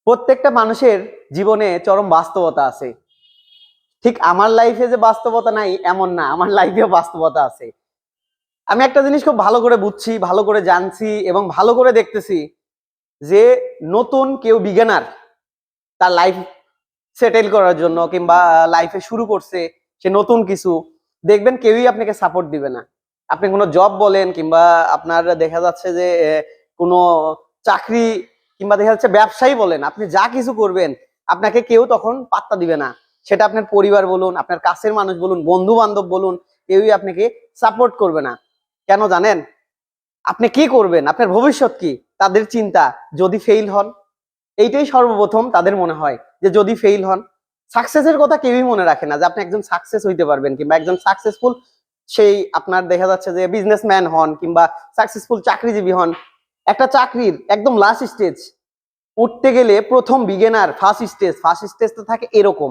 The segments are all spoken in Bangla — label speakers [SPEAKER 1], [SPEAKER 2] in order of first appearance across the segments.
[SPEAKER 1] প্রত্যেকটা মানুষের জীবনে চরম বাস্তবতা আছে। ঠিক আমার লাইফে যে বাস্তবতা নাই এমন না, আমার লাইফেও বাস্তবতা আছে। আমি একটা জিনিস খুব ভালো করে বুঝছি, ভালো করে জানছি এবং ভালো করে দেখতেছি যে নতুন কেউ বিগিনার তার লাইফ সেটেল করার জন্য কিংবা লাইফে শুরু করছে সে নতুন কিছু, দেখবেন কেউই আপনাকে সাপোর্ট দিবে না। আপনি কোনো জব বলেন কিংবা আপনার দেখা যাচ্ছে যে কোনো চাকরি কিংবা দেখা যাচ্ছে ব্যবসায়ী বলেন, আপনি যা কিছু করবেন আপনাকে কেউ তখন পাত্তা দিবে না। সেটা আপনার পরিবার বলুন, আপনার কাছের মানুষ বলুন, বন্ধু বান্ধব বলুন, কেউই আপনাকে সাপোর্ট করবে না। কেন জানেন? আপনি কি করবেন, আপনার ভবিষ্যৎ কি, তাদের চিন্তা যদি ফেইল হন, এইটাই সর্বপ্রথম তাদের মনে হয় যে যদি ফেইল হন। সাকসেসের কথা কেউই মনে রাখে না যে আপনি একজন সাকসেস হইতে পারবেন কিংবা একজন সাকসেসফুল সেই আপনার দেখা যাচ্ছে যে বিজনেসম্যান হন কিংবা সাকসেসফুল চাকরিজীবী হন। একটা চাকরির একদম লাস্ট স্টেজ উঠতে গেলে প্রথম বিগিনার ফার্স্ট স্টেজ তো থাকে এরকম,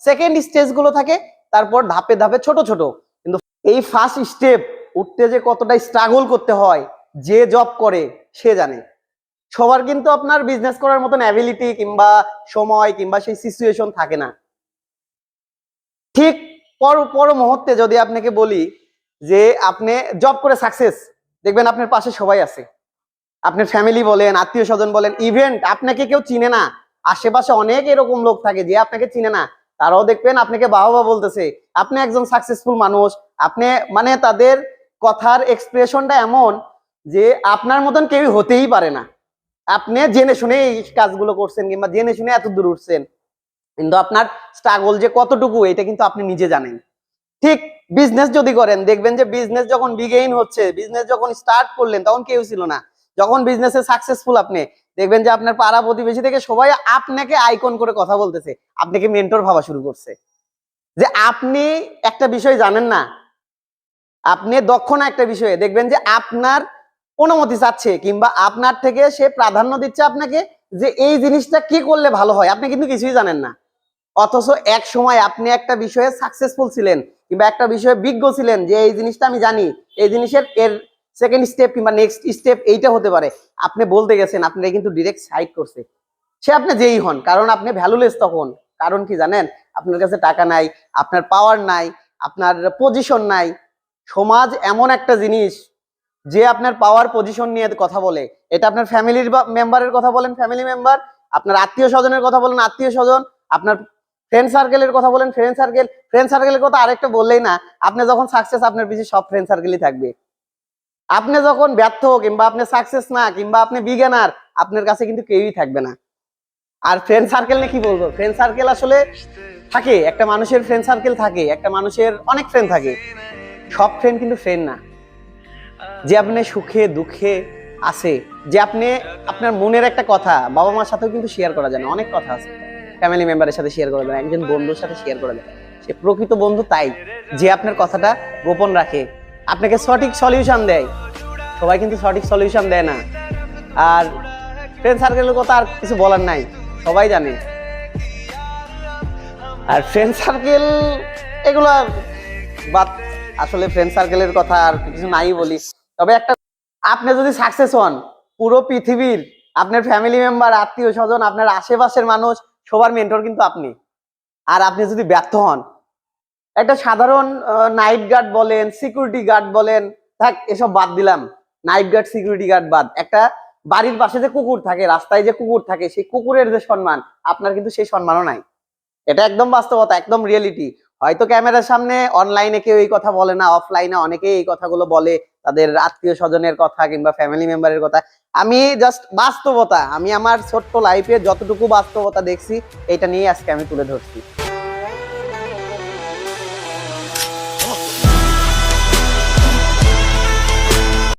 [SPEAKER 1] সেকেন্ড স্টেজ গুলো থাকে তারপর ধাপে ধাপে ছোট ছোট। কিন্তু এই ফার্স্ট স্টেপ উঠতে যে কতটা স্ট্রাগল করতে হয় যে জব করে সে জানে। সবার কিন্তু আপনার বিজনেস করার মতন অ্যাবিলিটি কিংবা সময় কিংবা সেই সিচুয়েশন থাকে না। ঠিক পর মুহূর্তে যদি আপনাকে বলি যে আপনি জব করে সাকসেস, দেখবেন আপনার পাশে সবাই আছে, আপনার ফ্যামিলি বলেন, আত্মীয় স্বজন বলেন, ইভেন্ট আপনাকে কেউ চিনে না, আশেপাশে অনেক এরকম লোক থাকে যে আপনাকে চিনে না, তারাও দেখবেন আপনাকে বাবা বলতেছে আপনি একজন সাকসেসফুল মানুষ। আপনি মানে তাদের কথার এক্সপ্রেশনটা এমন যে আপনার মতন কেউ হতেই পারে না। আপনি জেনে শুনে এই কাজগুলো করছেন কিংবা জেনে শুনে এত দূর উঠছেন, কিন্তু আপনার স্ট্রাগল যে কতটুকু এটা কিন্তু আপনি নিজে জানেন। ঠিক বিজনেস যদি করেন, দেখবেন যে বিজনেস যখন বিগেইন হচ্ছে, বিজনেস যখন স্টার্ট করলেন তখন কেউ ছিল না। যখন বিজনেসে সাকসেসফুল আপনি, দেখবেন যে আপনার পাড়া প্রতিবেশী থেকে সবাই আপনাকে আইকন করে কথা বলতেছে, আপনাকে মেন্টর ভাবা শুরু করছে। যে আপনি একটা বিষয় জানেন না, আপনি দক্ষ না একটা বিষয়ে, দেখবেন যে আপনার অনুমতি চাচ্ছে কিংবা আপনার থেকে সে প্রাধান্য দিচ্ছে আপনাকে যে এই জিনিসটা কি করলে ভালো হয়, আপনি কিন্তু কিছুই জানেন না। অথচ এক সময় আপনি একটা বিষয়ে সাকসেসফুল ছিলেন কিংবা একটা বিষয়ে বিজ্ঞ ছিলেন যে এই জিনিসটা আমি জানি, এই জিনিসের এর সেকেন্ড স্টেপ কিংবা নেক্সট স্টেপ এইটা হতে পারে, আপনি বলতে গেছেন, আপনারা কিন্তু ডিরেক্ট সাইড করছে। সে আপনি যেই হন, কারণ আপনি ভ্যালুলেস তখন। কারণ কি জানেন? আপনার কাছে টাকা নাই, আপনার পাওয়ার নাই, আপনার পজিশন নাই। সমাজ এমন একটা জিনিস যে আপনার পাওয়ার পজিশন নিয়ে কথা বলে, এটা আপনার ফ্যামিলির মেম্বারের কথা বলেন ফ্যামিলি মেম্বার, আপনার আত্মীয় স্বজনের কথা বলেন আত্মীয় স্বজন, আপনার ফ্রেন্ড সার্কেলের কথা বলেন ফ্রেন্ড সার্কেলের কথা আরেকটা বললেই না। আপনি যখন সাকসেস, আপনার পিছিয়ে সব ফ্রেন্ড সার্কেলই থাকবে। আপনি যখন ব্যর্থ কিংবা আপনি সাকসেস না কিংবা আপনি বিগিনার, আপনার কাছে কিন্তু কেউই থাকবে না। আর ফ্রেন্ড সার্কেল নিয়ে কি বলবো, ফ্রেন্ড সার্কেল আসলে থাকে, একটা মানুষের ফ্রেন্ড সার্কেল থাকে, একটা মানুষের অনেক ফ্রেন্ড থাকে। সব ফ্রেন্ড কিন্তু ফ্রেন্ড না। যে আপনি সুখে দুঃখে আছে, যে আপনি আপনার মনের একটা কথা বাবা মার সাথেও কিন্তু শেয়ার করা যায় না, অনেক কথা আছে ফ্যামিলি মেম্বারের সাথে শেয়ার করা যায় না, একজন বন্ধুর সাথে শেয়ার করা যায়। সে প্রকৃত বন্ধু তাই যে আপনার কথাটা গোপন রাখে, আপনাকে সঠিক সলিউশন দেয়। সবাই কিন্তু সঠিক সলিউশন দেয় না। আর ফ্রেন্ড সার্কেলের কথা আর কিছু বলার নাই, সবাই জানে। আর ফ্রেন্ড সার্কেল এগুলা বাদ, আসলে ফ্রেন্ড সার্কেলের কথা আর কিছু নাই বলি। তবে একটা, আপনি যদি সাকসেস হন, পুরো পৃথিবীর আপনার ফ্যামিলি মেম্বার, আত্মীয় স্বজন, আপনার আশেপাশের মানুষ, সবার মেন্টর কিন্তু আপনি। আর আপনি যদি ব্যর্থ হন, একটা সাধারণ নাইট গার্ড বলেন, সিকিউরিটি গার্ড বলেন, থাক এসব বাদ দিলাম, নাইট গার্ড সিকিউরিটি গার্ড বাদ, একটা বাড়ির পাশে যে কুকুর থাকে, রাস্তায় যে কুকুর থাকে, সেই কুকুরের যে সম্মান, আপনার কিন্তু সেই সম্মানও নাই। এটা একদম বাস্তবতা, একদম রিয়েলিটি। হয়তো ক্যামেরার সামনে, অনলাইনে কেউ এই কথা বলে না, অফলাইনে অনেকেই এই কথাগুলো বলে, তাদের আত্মীয় স্বজনের কথা কিংবা ফ্যামিলি মেম্বারের কথা। আমি জাস্ট বাস্তবতা, আমি আমার ছোট্ট লাইফে যতটুকু বাস্তবতা দেখছি, এটা নিয়ে আজকে আমি তুলে ধরছি।